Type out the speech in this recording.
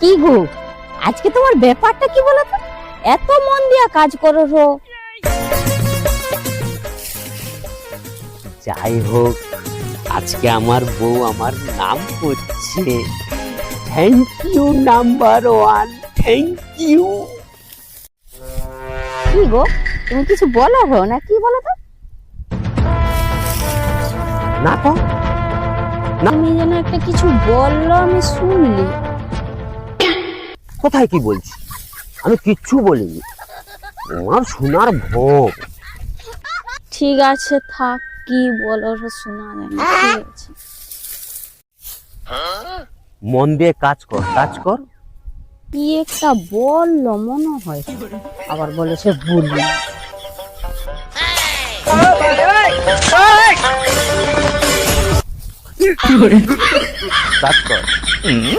কি গো, আজকে তোমার ব্যাপারটা কি বলো তো? এত মন দিয়া কাজ করো রো। যাই হোক, আজকে আমার বউ আমার নাম করছে। Thank you number one, thank you. কি গো, তুমি কিছু বলো হো না? কি বলো তো? না তো, তুমি যেন একটা কিছু বললো, আমি শুনলি। কোথায় কি বলছি? আমি কিচ্ছু বলিনি, আমার শোনার ভোগ। ঠিক আছে, থাক, কি বলো শোনা যায় না। ঠিক আছে, মন দিয়ে কাজ কর, কাজ কর। কি একটা বললো মনে হয়, আবার বলে সে ভুল। কাজ কর।